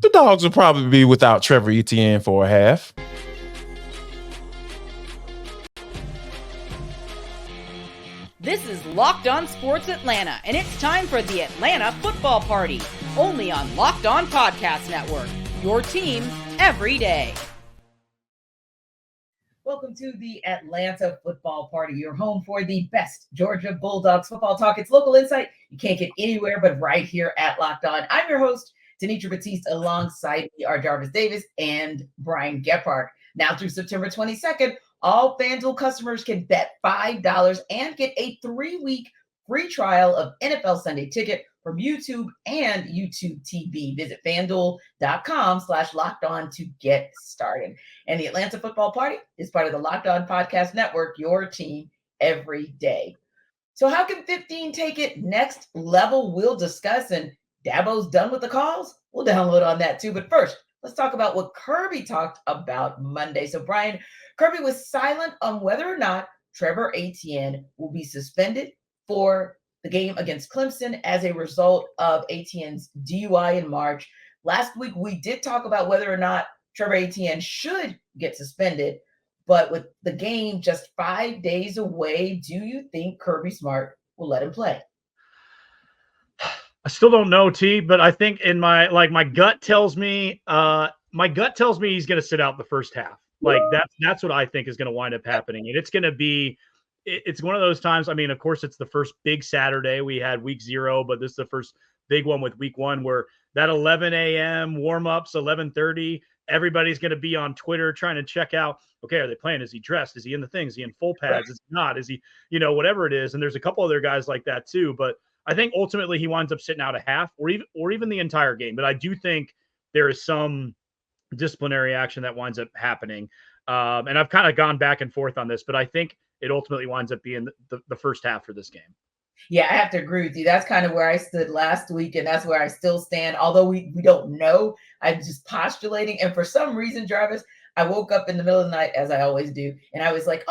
The Dogs will probably be without Trevor Etienne for a half. This is Locked On Sports Atlanta, and it's time for the Atlanta Football Party, only on Locked On Podcast Network, your team every day. Welcome to the Atlanta Football Party, your home for the best Georgia Bulldogs football talk. It's local insight you can't get anywhere but right here at Locked On. I'm your host, Tenitra Batiste, alongside me are Jarvis Davis and Brian Gebhardt. Now through September 22nd, all FanDuel customers can bet $5 and get a 3-week free trial of NFL Sunday Ticket from YouTube and YouTube TV. Visit FanDuel.com/LockedOn to get started. And the Atlanta Football Party is part of the Locked On Podcast Network, your team every day. So how can 15 take it next level? We'll discuss. And Dabo's done with the calls. We'll download on that too. But first, let's talk about what Kirby talked about Monday. So Brian, Kirby was silent on whether or not Trevor Etienne will be suspended for the game against Clemson as a result of Etienne's DUI in March. Last week, we did talk about whether or not Trevor Etienne should get suspended, but with the game just 5 days away, do you think Kirby Smart will let him play? I still don't know, T, but I think in my gut tells me he's going to sit out the first half. Like that's what I think is going to wind up happening. And it's going to be, it's one of those times. I mean, of course, it's the first big Saturday. We had week 0, but this is the first big one with week 1 where that 11 a.m. warm-ups, 11:30, everybody's going to be on Twitter trying to check out, okay, are they playing? Is he dressed? Is he in the things? Is he in full pads? Is he not? Is he, whatever it is. And there's a couple other guys like that too. But I think ultimately he winds up sitting out a half or even the entire game. But I do think there is some disciplinary action that winds up happening. And I've kind of gone back and forth on this, but I think it ultimately winds up being the first half for this game. Yeah, I have to agree with you. That's kind of where I stood last week, and that's where I still stand. Although we don't know, I'm just postulating. And for some reason, Jarvis, I woke up in the middle of the night, as I always do, and I was like,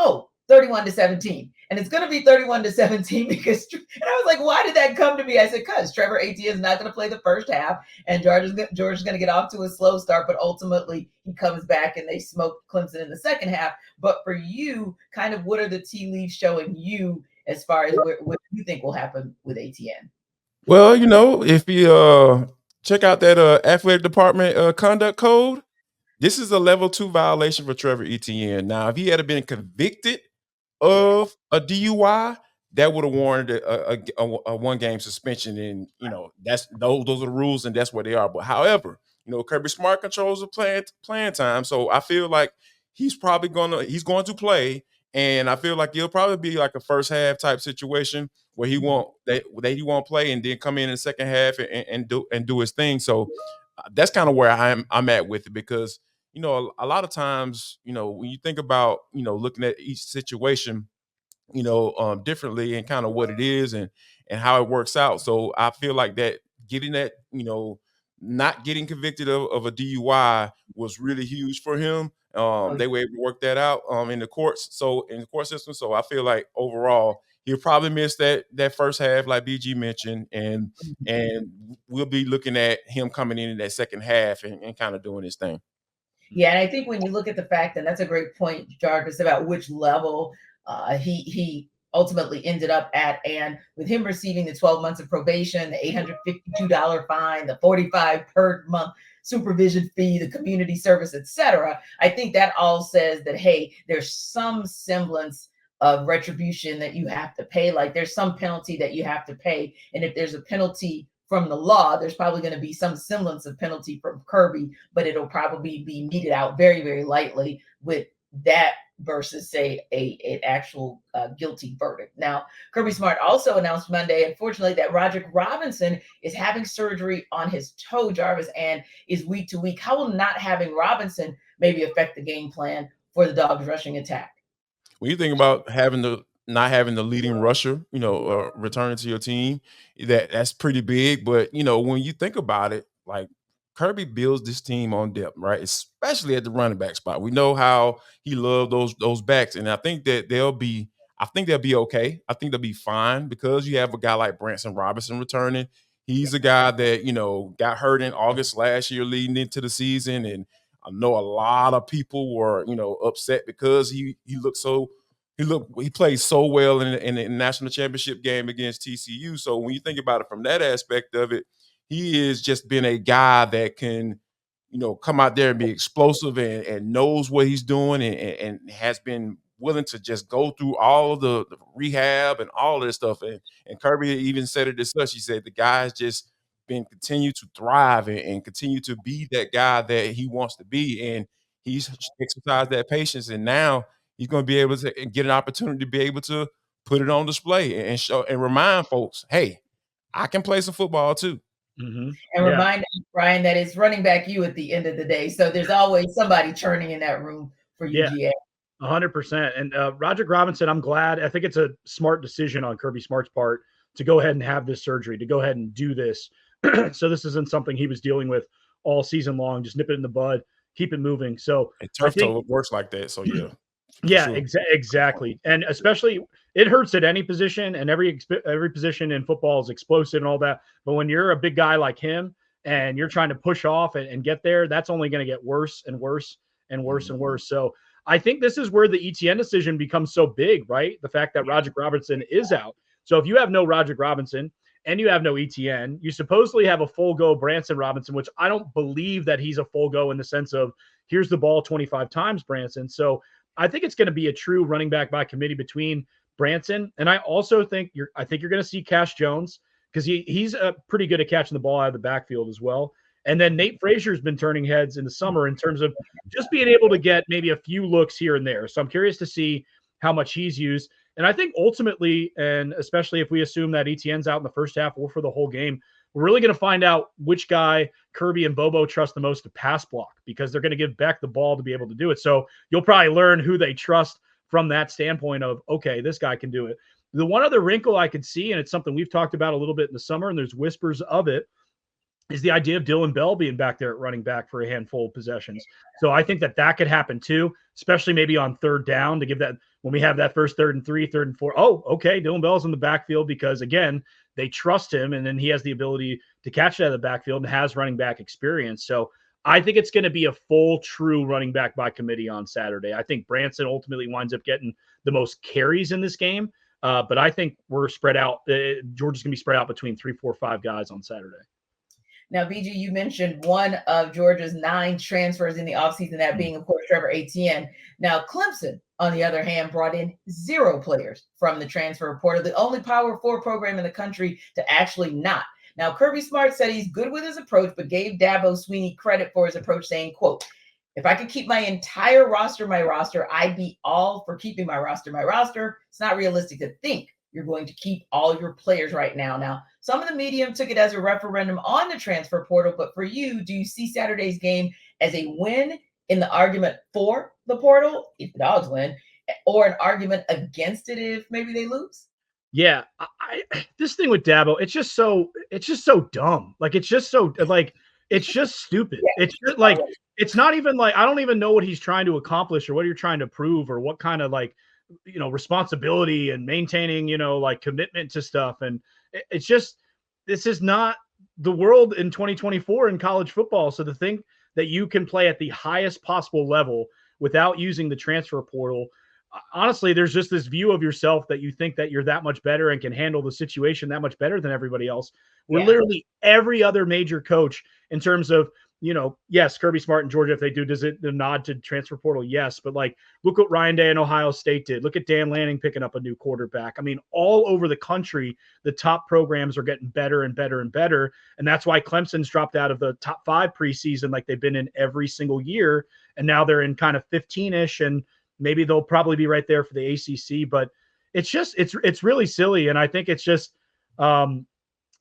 31-17. And it's going to be 31-17 because, and I was like, why did that come to me? I said, because Trevor Etienne is not going to play the first half, and Georgia's going to get off to a slow start, but ultimately he comes back and they smoke Clemson in the second half. But for you, kind of what are the tea leaves showing you as far as what you think will happen with Etienne? Well, if you check out that athletic department conduct code, this is a level 2 violation for Trevor Etienne. Now, if he had been convicted of a DUI, that would have warranted a 1-game suspension. And, that's those are the rules and that's what they are. But however, Kirby Smart controls the playing time. So I feel like he's going to play. And I feel like it'll probably be like a first half type situation where he won't play and then come in the second half and do his thing. So that's kind of where I'm at with it because a lot of times when you think about looking at each situation differently and kind of what it is and how it works out. So I feel like that getting that not getting convicted of a DUI was really huge for him. They were able to work that out in the court system. So I feel like overall he'll probably miss that first half, like BG mentioned, and we'll be looking at him coming in that second half and kind of doing his thing. Yeah, and I think when you look at the fact, and that's a great point, Jarvis, about which level he ultimately ended up at, and with him receiving the 12 months of probation, the $852 fine, the $45 per month supervision fee, the community service, etc., I think that all says that, hey, there's some semblance of retribution that you have to pay. Like there's some penalty that you have to pay. And if there's a penalty from the law, there's probably going to be some semblance of penalty from Kirby, but it'll probably be meted out very, very lightly with that versus say an actual guilty verdict. Now, Kirby Smart also announced Monday, unfortunately, that Roderick Robinson is having surgery on his toe, Jarvis, and is week to week. How will not having Robinson maybe affect the game plan for the Dogs rushing attack? When you think about not having the leading rusher, returning to your team, that's pretty big. But when you think about it, like Kirby builds this team on depth, right? Especially at the running back spot. We know how he loved those backs, and I think that they'll be okay. I think they'll be fine because you have a guy like Branson Robinson returning. He's a guy that, got hurt in August last year leading into the season. And I know a lot of people were, upset because he played so well in the national championship game against TCU. So when you think about it from that aspect of it, he has just been a guy that can, come out there and be explosive and knows what he's doing and has been willing to just go through all of the rehab and all of this stuff. And Kirby even said it as such. He said the guy's just been continue to thrive and continue to be that guy that he wants to be. And he's exercised that patience. And now he's going to be able to get an opportunity to be able to put it on display and show and remind folks, hey, I can play some football too. And remind Brian that it's running back you at the end of the day. So there's always somebody churning in that room for you, GA. 100%. And Roderick Robinson, I'm glad. I think it's a smart decision on Kirby Smart's part to go ahead and have this surgery, to go ahead and do this. So this isn't something he was dealing with all season long. Just nip it in the bud, keep it moving. So turf toe works like that. So yeah. Yeah, sure. Exactly. And especially it hurts at any position, and every position in football is explosive and all that. But when you're a big guy like him and you're trying to push off and get there, that's only going to get worse and worse and worse and worse. So I think this is where the Etienne decision becomes so big, right? The fact that Roderick Robinson is out. So if you have no Roderick Robinson and you have no Etienne, you supposedly have a full go Branson Robinson, which I don't believe that he's a full go in the sense of here's the ball 25 times, Branson. So I think it's going to be a true running back by committee between Branson. And I also think you're going to see Cash Jones because he's pretty good at catching the ball out of the backfield as well. And then Nate Frazier's been turning heads in the summer in terms of just being able to get maybe a few looks here and there. So I'm curious to see how much he's used. And I think ultimately, and especially if we assume that Etienne's out in the first half or for the whole game, we're really going to find out which guy Kirby and Bobo trust the most to pass block because they're going to give Beck the ball to be able to do it. So you'll probably learn who they trust from that standpoint of, okay, this guy can do it. The one other wrinkle I could see, and it's something we've talked about a little bit in the summer, and there's whispers of it, is the idea of Dylan Bell being back there at running back for a handful of possessions. So I think that could happen too, especially maybe on third down to give that when we have that first 3rd and 3, 3rd and 4. Oh, okay, Dylan Bell's in the backfield because, again, they trust him, and then he has the ability to catch it out of the backfield and has running back experience. So I think it's going to be a full, true running back by committee on Saturday. I think Branson ultimately winds up getting the most carries in this game, but I think we're spread out. Georgia's going to be spread out between 3, 4, 5 guys on Saturday. Now, BG, you mentioned one of Georgia's 9 transfers in the offseason, that being, of course, Trevor Etienne. Now, Clemson, on the other hand, brought in 0 players from the transfer portal, the only Power 4 program in the country to actually not. Now, Kirby Smart said he's good with his approach, but gave Dabo Swinney credit for his approach, saying, quote, "If I could keep my entire roster, my roster, I'd be all for keeping my roster, my roster. It's not realistic to think you're going to keep all your players right now." Now, some of the media took it as a referendum on the transfer portal, but for you, do you see Saturday's game as a win in the argument for the portal, if the Dogs win, or an argument against it if maybe they lose? Yeah, this thing with Dabo, it's just so dumb. Like, it's just so, like, it's just stupid. Yeah. It's just like, it's not even like, I don't even know what he's trying to accomplish or what you're trying to prove or what kind of, like, responsibility and maintaining, like, commitment to stuff. And it's just, this is not the world in 2024 in college football. So to think that you can play at the highest possible level without using the transfer portal, honestly, there's just this view of yourself that you think that you're that much better and can handle the situation that much better than everybody else. We're literally every other major coach in terms of, yes, Kirby Smart in Georgia, if they do, does it the nod to transfer portal? Yes. But like, look what Ryan Day in Ohio State did. Look at Dan Lanning picking up a new quarterback. I mean, all over the country, the top programs are getting better and better and better. And that's why Clemson's dropped out of the top 5 preseason like they've been in every single year. And now they're in kind of 15-ish, and maybe they'll probably be right there for the ACC. But it's just, it's really silly. And I think it's just,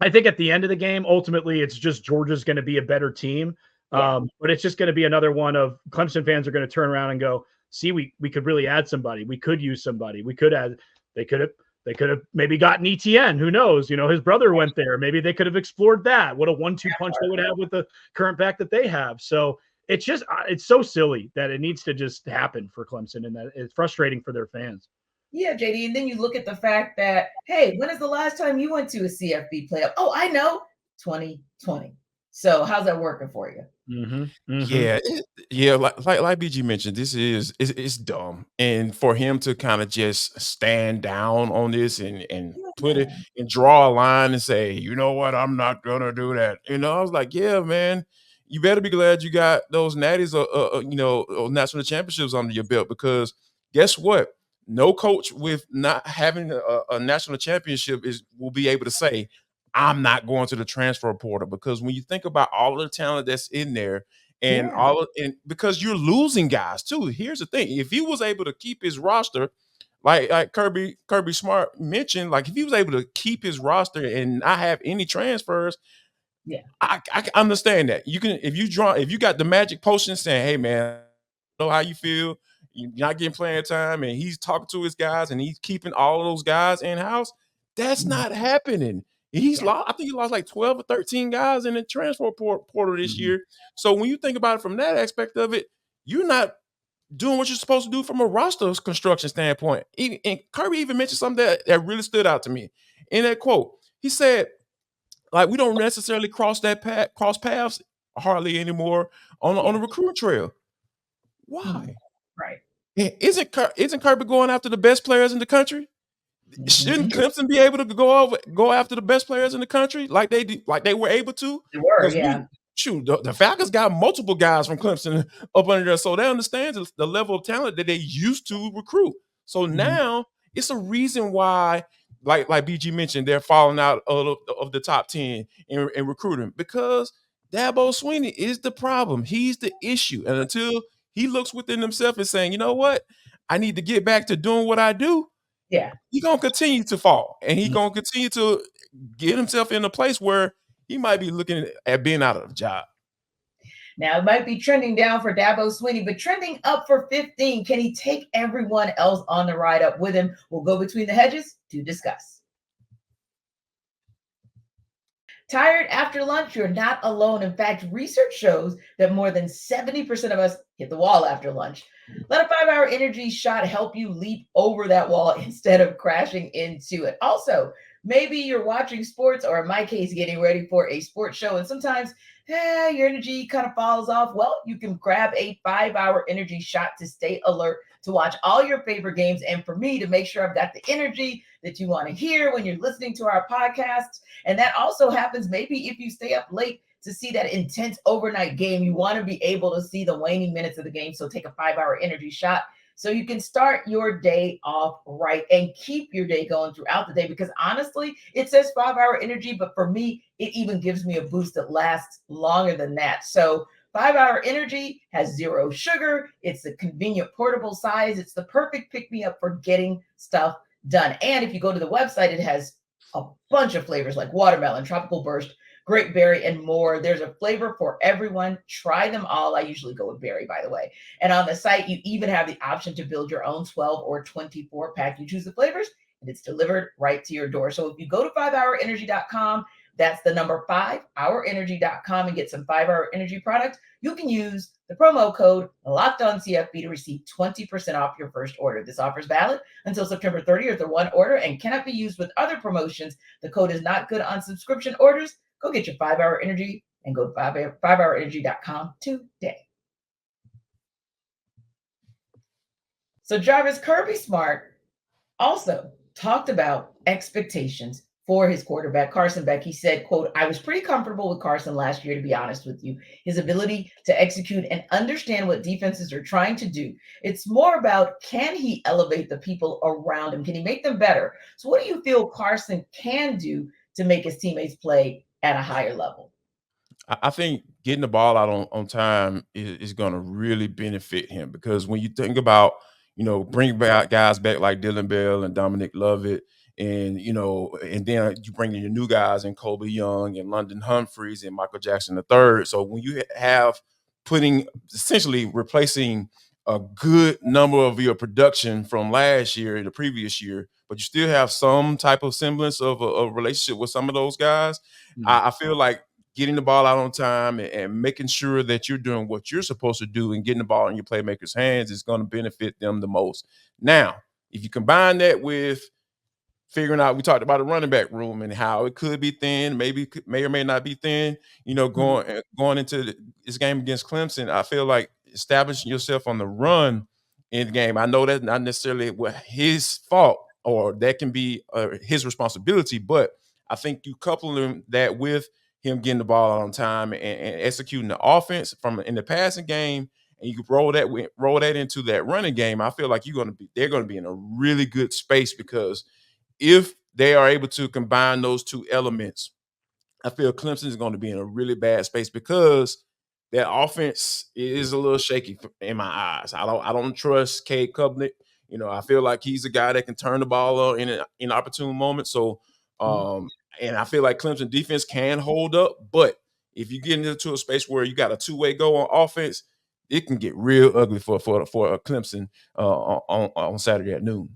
I think at the end of the game, ultimately, it's just Georgia's going to be a better team. But it's just going to be another one of Clemson fans are going to turn around and go, see, we could really add somebody. We could use somebody. We could add, they could have maybe gotten Etienne. Who knows? His brother went there. Maybe they could have explored that. What a 1-2 punch they would have with the current back that they have. So it's just, it's so silly that it needs to just happen for Clemson, and that it's frustrating for their fans. Yeah, JD. And then you look at the fact that, hey, when is the last time you went to a CFB playoff? Oh, I know. 2020. So how's that working for you? Yeah, like BG mentioned, this is it's dumb, and for him to kind of just stand down on this and put it Yeah. and draw a line and say, you know what, I'm not gonna do that. I was like, yeah, man, you better be glad you got those natties, national championships under your belt because guess what? No coach with not having a national championship will be able to say, I'm not going to the transfer portal because when you think about all of the talent that's in there and Yeah. and because you're losing guys too. Here's the thing: if he was able to keep his roster, like Kirby Smart mentioned, like if he was able to keep his roster and not have any transfers, Yeah. I can understand that. You can if you got the magic potion saying, "Hey man, I know how you feel. You're not getting playing time," and he's talking to his guys and he's keeping all of those guys in house. That's Mhm. not happening. He's Yeah. lost. I think he lost like 12 or 13 guys in the transfer portal this Mhm. year. So when you think about it from that aspect of it, you're not doing what you're supposed to do from a roster construction standpoint. And Kirby even mentioned something that really stood out to me in that quote. He said, like, we don't necessarily cross paths hardly anymore on Yeah. the recruit trail. Mhm. Why? Right. Isn't Kirby going after the best players in the country? Shouldn't Mhm. Clemson be able to go after the best players in the country like they were able to? They were, Because yeah. the Falcons got multiple guys from Clemson up under there, so they understand the level of talent that they used to recruit. So Mhm. now it's a reason why, like BG mentioned, they're falling out of the top 10 in recruiting because Dabo Swinney is the problem. He's the issue, and until he looks within himself and saying, you know what, I need to get back to doing what I do, Yeah. he gonna continue to fall, and he gonna continue to get himself in a place where he might be looking at being out of a job. Now it might be trending down for Dabo Swinney, but trending up for 15. Can he take everyone else on the ride up with him? We'll go between the hedges to discuss. Tired after lunch? You're not alone. In fact, research shows that more than 70% of us hit the wall after lunch. Let a 5 hour energy shot help you leap over that wall instead of crashing into it. Also, maybe you're watching sports, or in my case, getting ready for a sports show, and sometimes your energy kind of falls off. Well, you can grab a 5 hour energy shot to stay alert, to watch all your favorite games, and for me to make sure I've got the energy that you want to hear when you're listening to our podcast. And that also happens maybe if you stay up late to see that intense overnight game. You want to be able to see the waning minutes of the game. So take a 5 hour energy shot so you can start your day off right and keep your day going throughout the day. Because honestly, it says 5 hour energy, but for me, it even gives me a boost that lasts longer than that. So 5 hour energy has zero sugar. It's a convenient portable size. It's the perfect pick me up for getting stuff done. And if you go to the website, it has a bunch of flavors like watermelon, tropical burst, grape berry, and more. There's a flavor for everyone. Try them all. I usually go with berry, by the way. And on the site, you even have the option to build your own 12 or 24 pack. You choose the flavors and it's delivered right to your door. So if you go to 5hourenergy.com, that's the number 5hourenergy.com, and get some 5 hour energy products, you can use the promo code LOCKEDONCFB to receive 20% off your first order. This offer is valid until September 30th or one order and cannot be used with other promotions. The code is not good on subscription orders. Go get your 5 hour energy and go to 5hourenergy.com today. So Jarvis, Kirby Smart also talked about expectations for his quarterback, Carson Beck. He said, quote, I was pretty comfortable with Carson last year, to be honest with you. His ability to execute and understand what defenses are trying to do. It's more about, can he elevate the people around him? Can he make them better? So what do you feel Carson can do to make his teammates play at a higher level? I think getting the ball out on time is going to really benefit him because when you think about, bring back guys back like Dylan Bell and Dominic Lovett, and and then you bring in your new guys in Kobe Young and London Humphreys and Michael Jackson III. So when you have putting essentially replacing a good number of your production from last year and the previous year, but you still have some type of semblance of a relationship with some of those guys. Mhm. I feel like getting the ball out on time and making sure that you're doing what you're supposed to do and getting the ball in your playmakers' hands is going to benefit them the most. Now, if you combine that with figuring out, we talked about the running back room and how it could be thin, may or may not be thin. Going into this game against Clemson, I feel like establishing yourself on the run in the game. I know that's not necessarily his fault, or that can be his responsibility, but I think you couple that with him getting the ball on time and executing the offense from in the passing game, and you roll that into that running game. I feel like they're going to be in a really good space, because if they are able to combine those two elements, I feel Clemson is going to be in a really bad space, because that offense is a little shaky in my eyes. I don't trust Cade Klubnik. I feel like he's a guy that can turn the ball in opportune moments. So, and I feel like Clemson defense can hold up, but if you get into a space where you got a two-way go on offense, it can get real ugly for a Clemson on Saturday at noon.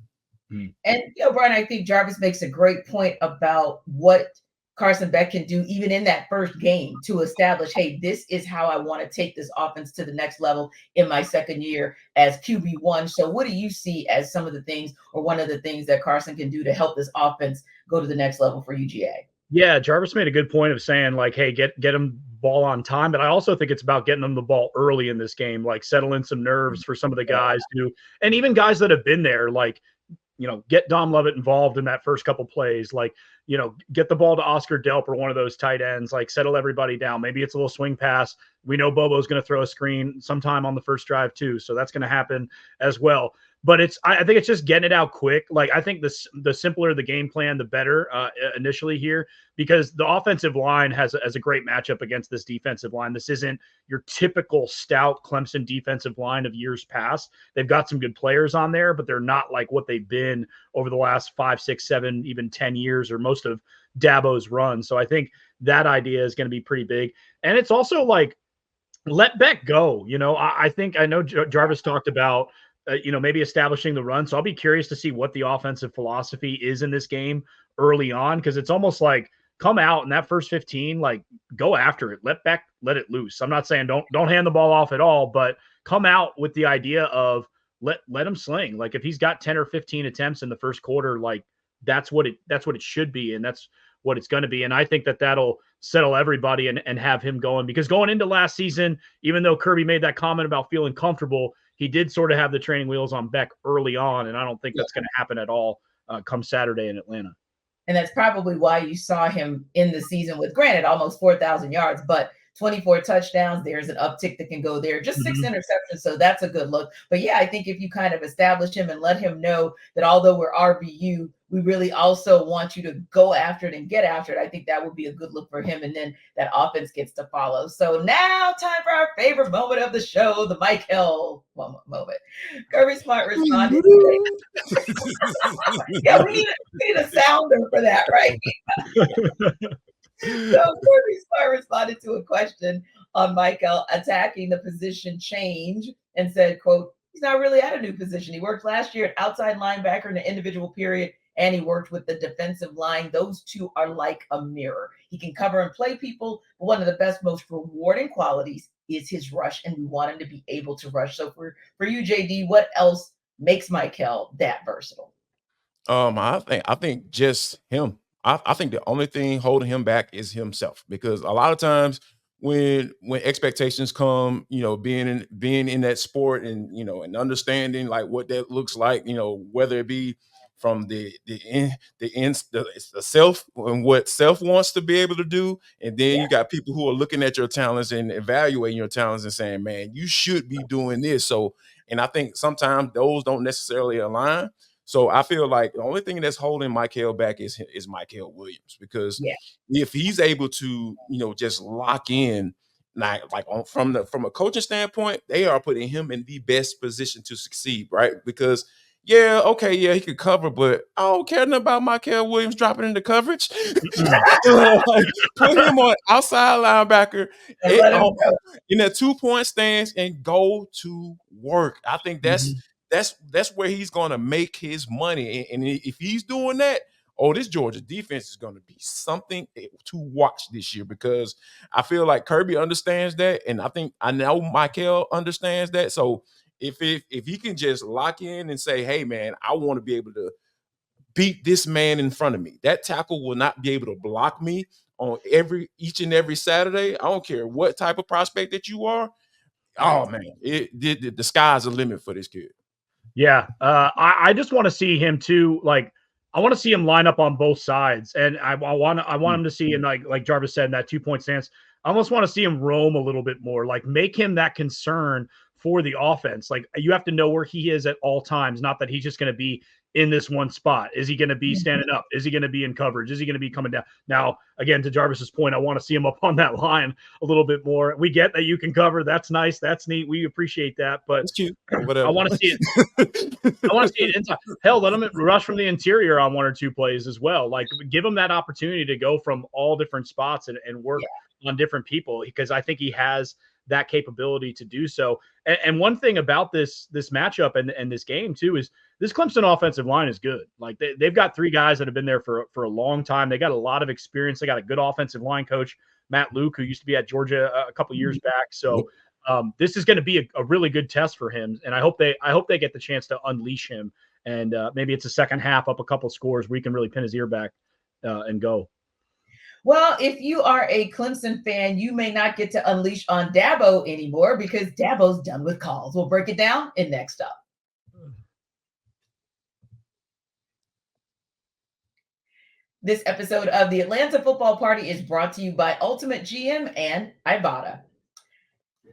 And Brian, I think Jarvis makes a great point about what Carson Beck can do even in that first game to establish, hey, this is how I want to take this offense to the next level in my second year as QB1. So what do you see as some of the things, or one of the things, that Carson can do to help this offense go to the next level for UGA? Yeah, Jarvis made a good point of saying, like, hey, get him ball on time. But I also think it's about getting them the ball early in this game, like settle in some nerves for some of the guys too. And even guys that have been there, like, get Dom Lovett involved in that first couple plays, like, get the ball to Oscar Delp or one of those tight ends, like settle everybody down. Maybe it's a little swing pass. We know Bobo's going to throw a screen sometime on the first drive too. So that's going to happen as well. But I think it's just getting it out quick. Like, I think the simpler the game plan, the better initially here, because the offensive line has a great matchup against this defensive line. This isn't your typical stout Clemson defensive line of years past. They've got some good players on there, but they're not like what they've been over the last 5, 6, 7, even 10 years, or most of Dabo's run. So I think that idea is going to be pretty big. And it's also like, let Beck go. I know Jarvis talked about, maybe establishing the run. So I'll be curious to see what the offensive philosophy is in this game early on, because it's almost like, come out in that first 15, like, go after it. Let Beck let it loose. I'm not saying don't hand the ball off at all, but come out with the idea of let him sling. Like, if he's got 10 or 15 attempts in the first quarter, like, that's what it should be, and that's what it's going to be. And I think that'll settle everybody and have him going, because going into last season, even though Kirby made that comment about feeling comfortable, he did sort of have the training wheels on Beck early on, and I don't think that's going to happen at all come Saturday in Atlanta. And that's probably why you saw him in the season with, granted, almost 4,000 yards, but 24 touchdowns. There's an uptick that can go there. Just 6 interceptions. So that's a good look. But yeah, I think if you kind of establish him and let him know that although we're RBU, we really also want you to go after it and get after it, I think that would be a good look for him. And then that offense gets to follow. So now time for our favorite moment of the show, the Mike Hill moment. Kirby Smart responded. Yeah, we need a sounder for that, right? So Kirby Smart responded to a question on Michael attacking the position change and said, quote, he's not really at a new position. He worked last year at outside linebacker in the individual period, and he worked with the defensive line. Those two are like a mirror. He can cover and play people, but one of the best, most rewarding qualities is his rush, and we want him to be able to rush. So for you, JD, what else makes Michael that versatile? I think just him. I think the only thing holding him back is himself, because a lot of times when expectations come, being in that sport and and understanding like what that looks like, whether it be from the self and what self wants to be able to do, and then you got people who are looking at your talents and evaluating your talents and saying, man, you should be doing this. So, and I think sometimes those don't necessarily align. So I feel like the only thing that's holding Michael back is Michael Williams, because if he's able to, just lock in, from a coaching standpoint, they are putting him in the best position to succeed, right? Because he could cover, but I don't care nothing about Michael Williams dropping into coverage. Put him on outside linebacker in that 2-point stance and go to work. I think that's where he's going to make his money. And if he's doing that, this Georgia defense is going to be something to watch this year, because I feel like Kirby understands that. And I know Michael understands that. So if he can just lock in and say, hey, man, I want to be able to beat this man in front of me. That tackle will not be able to block me on each and every Saturday. I don't care what type of prospect that you are. Oh man, the sky's the limit for this kid. Yeah, I just want to see him too. Like, I want to see him line up on both sides, and I want him to see, and like Jarvis said, in that 2-point stance. I almost want to see him roam a little bit more, like make him that concern for the offense. Like, you have to know where he is at all times, not that he's just going to be in this one spot. Is he going to be standing up? Is he going to be in coverage? Is he going to be coming down? Now, again, to Jarvis's point, I want to see him up on that line a little bit more. We get that you can cover. That's nice. That's neat. We appreciate that. But It's cute. Whatever. I want to see it. I want to see it inside. Hell, let him rush from the interior on 1 or 2 plays as well. Like, give him that opportunity to go from all different spots and work on different people, because I think he has that capability to do so. And one thing about this matchup and this game too is this Clemson offensive line is good. Like, they've got 3 guys that have been there for a long time. They got a lot of experience. They got a good offensive line coach, Matt Luke, who used to be at Georgia a couple years back. So this is going to be a really good test for him. And I hope they get the chance to unleash him. And maybe it's a second half up a couple scores where he can really pin his ear back and go. Well, if you are a Clemson fan, you may not get to unleash on Dabo anymore because Dabo's done with calls. We'll break it down in Next Up. This episode of the Atlanta Football Party is brought to you by Ultimate GM and Ibotta.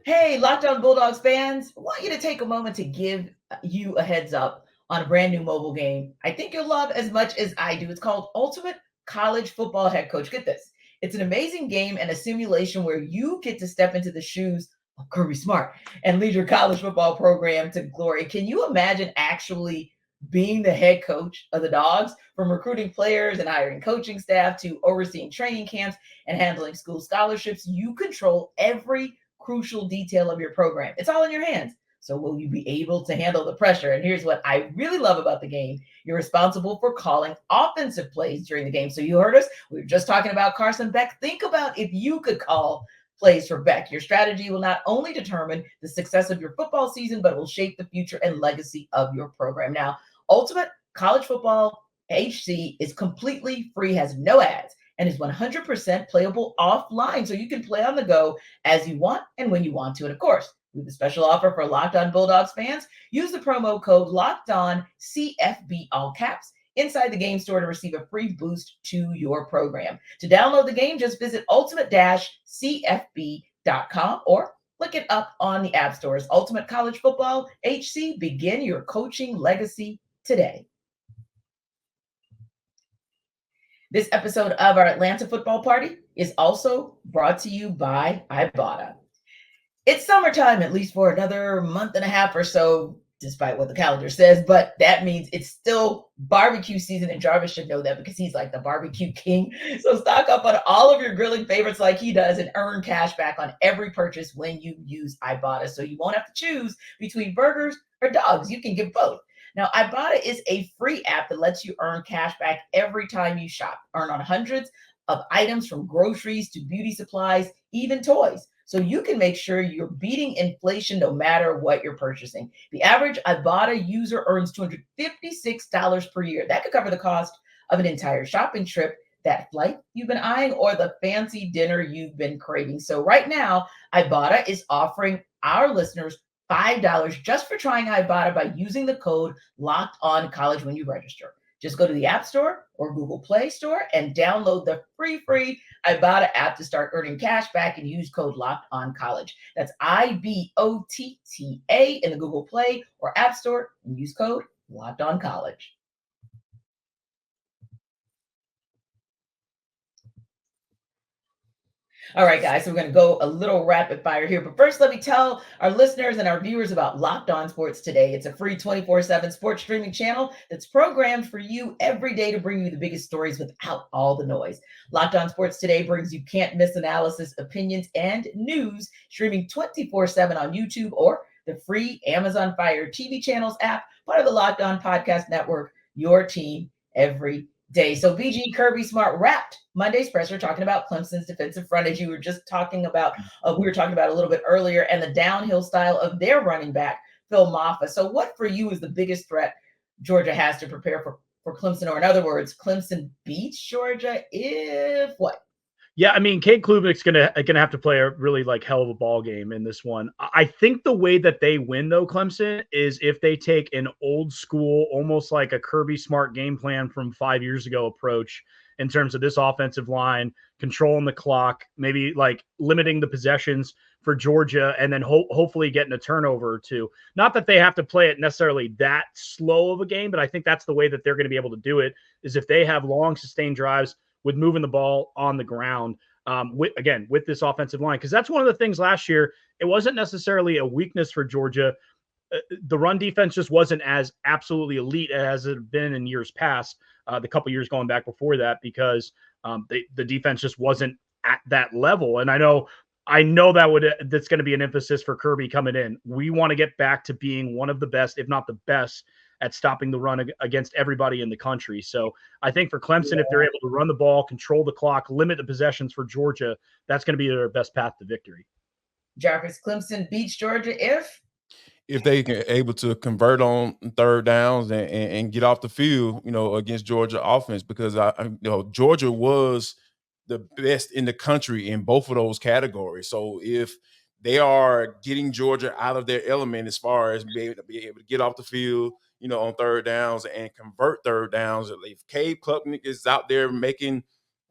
Hey, Locked On Bulldogs fans, I want you to take a moment to give you a heads up on a brand new mobile game I think you'll love as much as I do. It's called Ultimate College Football Head Coach. Get this. It's an amazing game and a simulation where you get to step into the shoes of Kirby Smart and lead your college football program to glory. Can you imagine actually being the head coach of the Dogs? From recruiting players and hiring coaching staff to overseeing training camps and handling school scholarships, you control every crucial detail of your program. It's all in your hands. So will you be able to handle the pressure? And here's what I really love about the game. You're responsible for calling offensive plays during the game. So you heard us. We were just talking about Carson Beck. Think about if you could call plays for Beck. Your strategy will not only determine the success of your football season, but it will shape the future and legacy of your program. Now, Ultimate College Football HC is completely free, has no ads, and is 100% playable offline. So you can play on the go as you want and when you want to. And of course, we have a special offer for Locked On Bulldogs fans. Use the promo code LOCKEDONCFB, all caps, inside the game store to receive a free boost to your program. To download the game, just visit ultimate-cfb.com or look it up on the app stores. Ultimate College Football HC, begin your coaching legacy today. This episode of our Atlanta Football Party is also brought to you by Ibotta. It's summertime, at least for another month and a half or so, despite what the calendar says, but that means it's still barbecue season, and Jarvis should know that because he's like the barbecue king. So stock up on all of your grilling favorites like he does and earn cash back on every purchase when you use Ibotta. So you won't have to choose between burgers or dogs. You can get both. Now, Ibotta is a free app that lets you earn cash back every time you shop. Earn on hundreds of items from groceries to beauty supplies, even toys. So you can make sure you're beating inflation no matter what you're purchasing. The average Ibotta user earns $256 per year. That could cover the cost of an entire shopping trip, that flight you've been eyeing, or the fancy dinner you've been craving. So right now, Ibotta is offering our listeners $5 just for trying Ibotta by using the code LOCKEDONCOLLEGE when you register. Just go to the App Store or Google Play Store and download the free Ibotta app to start earning cash back and use code LOCKEDONCOLLEGE. That's IBOTTA in the Google Play or App Store and use code LOCKEDONCOLLEGE. All right, guys, so we're going to go a little rapid fire here. But first, let me tell our listeners and our viewers about Locked On Sports Today. It's a free 24/7 sports streaming channel that's programmed for you every day to bring you the biggest stories without all the noise. Locked On Sports Today brings you can't-miss analysis, opinions, and news, streaming 24/7 on YouTube or the free Amazon Fire TV channels app, part of the Locked On Podcast Network, your team every day. So BG Kirby Smart wrapped Monday's presser talking about Clemson's defensive front, as you were just talking about. We were talking about a little bit earlier, and the downhill style of their running back, Phil Maffa. So what for you is the biggest threat Georgia has to prepare for for Clemson, or in other words, Clemson beats Georgia if what? Yeah, I mean, Cade Klubnik's gonna have to play a really like hell of a ball game in this one. I think the way that they win though, Clemson, is if they take an old school, almost like a Kirby Smart game plan from 5 years ago approach in terms of this offensive line, controlling the clock, maybe like limiting the possessions for Georgia, and then hopefully getting a turnover or two. Not that they have to play it necessarily that slow of a game, but I think that's the way that they're going to be able to do it. Is if they have long sustained drives with moving the ball on the ground, with this offensive line. Because that's one of the things last year. It wasn't necessarily a weakness for Georgia. The run defense just wasn't as absolutely elite as it had been in years past, the couple years going back before that, because the defense just wasn't at that level. And I know that's going to be an emphasis for Kirby coming in. We want to get back to being one of the best, if not the best, at stopping the run against everybody in the country. So I think for Clemson, if they're able to run the ball, control the clock, limit the possessions for Georgia, that's going to be their best path to victory. Jarvis, Clemson beats Georgia if they can able to convert on third downs and get off the field, against Georgia offense, because Georgia was the best in the country in both of those categories. So if they are getting Georgia out of their element as far as being able to get off the field, on third downs and convert third downs, if Cade Klubnik is out there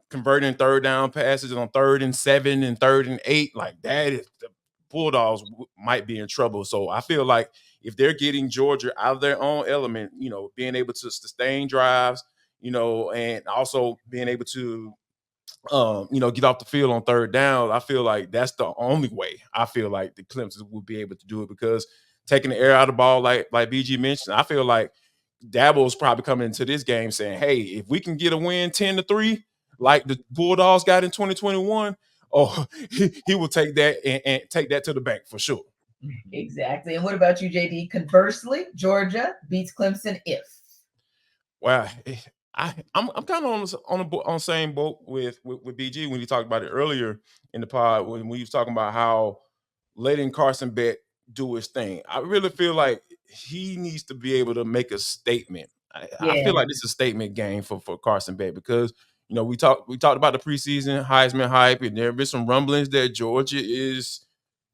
converting third down passes on 3rd and 7 and 3rd and 8, like that, is the Bulldogs might be in trouble. So I feel like if they're getting Georgia out of their own element, being able to sustain drives, and also being able to get off the field on third down, I feel like that's the only way I feel like the Clemson will be able to do it, because taking the air out of the ball, like BG mentioned, I feel like Dabo's probably coming into this game saying, hey, if we can get a win 10-3, like the Bulldogs got in 2021, he will take that and take that to the bank for sure. Exactly. And what about you, JD? Conversely, Georgia beats Clemson if? Well, I'm kind of on the same boat with BG when he talked about it earlier in the pod when he was talking about how letting Carson Beck do his thing. I really feel like he needs to be able to make a statement. I feel like this is a statement game for Carson Beck, because we talked about the preseason Heisman hype, and there have been some rumblings that Georgia is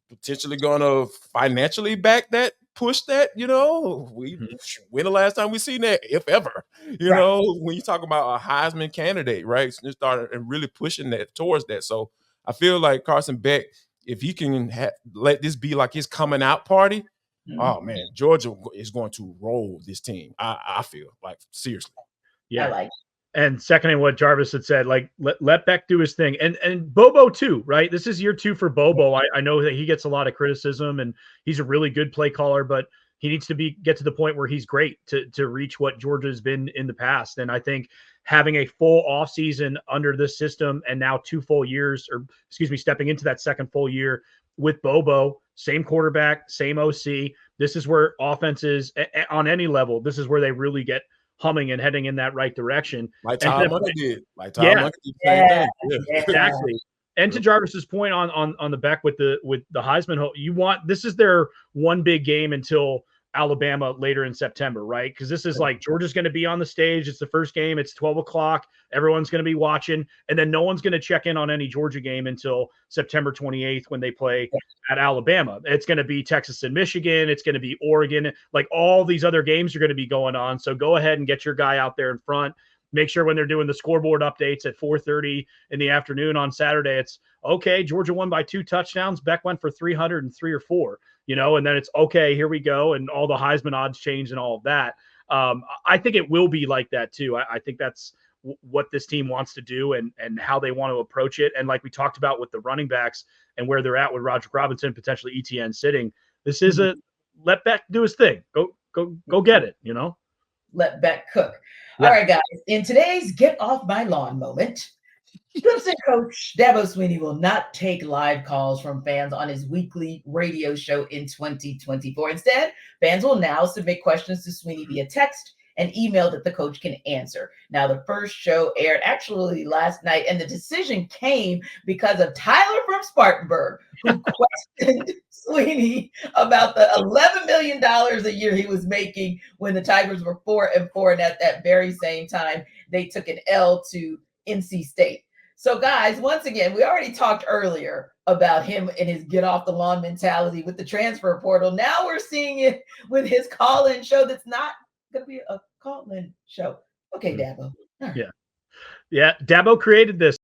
potentially going to financially back that, push that. When the last time we seen that, if ever, when you talk about a Heisman candidate, right? So started and really pushing that towards that. So I feel like Carson Beck, if he can let this be like his coming out party, oh man, Georgia is going to roll this team. I feel like, seriously. Yeah. I like. And seconding what Jarvis had said, like let Beck do his thing, and Bobo too, right? This is year 2 for Bobo. I know that he gets a lot of criticism, and he's a really good play caller, but he needs to get to the point where he's great to reach what Georgia's been in the past. And I think having a full offseason under this system, and now 2 full years, stepping into that second full year with Bobo, same quarterback, same OC. This is where offenses on any level, this is where they really get humming and heading in that right direction. Like Tom Monkey did. Same thing. Yeah. Exactly. And to Jarvis's point on the Beck with the Heisman, this is their one big game until Alabama later in September, right? Because this is like Georgia's going to be on the stage. It's the first game. It's 12 o'clock. Everyone's going to be watching. And then no one's going to check in on any Georgia game until September 28th when they play at Alabama. It's going to be Texas and Michigan. It's going to be Oregon. Like all these other games are going to be going on. So go ahead and get your guy out there in front. Make sure when they're doing the scoreboard updates at 4:30 in the afternoon on Saturday, it's okay, Georgia won by 2 touchdowns. Beck went for 303 or 4, and then it's okay, here we go. And all the Heisman odds change and all of that. I think it will be like that too. I think that's what this team wants to do and how they want to approach it. And like we talked about with the running backs and where they're at with Roger Robinson, potentially Etienne sitting, this is let Beck do his thing. Go get it, Let Beck cook. Yeah. All right, guys. In today's Get Off My Lawn moment, Clemson coach Dabo Swinney will not take live calls from fans on his weekly radio show in 2024. Instead, fans will now submit questions to Swinney via text, an email that the coach can answer. Now, the first show aired actually last night, and the decision came because of Tyler from Spartanburg, who questioned Swinney about the $11 million a year he was making when the Tigers were 4-4, and at that very same time, they took an L to NC State. So, guys, once again, we already talked earlier about him and his get off the lawn mentality with the transfer portal. Now we're seeing it with his call-in show that's not going to be a call-in show. Okay, Dabo. Yeah. Dabo created this.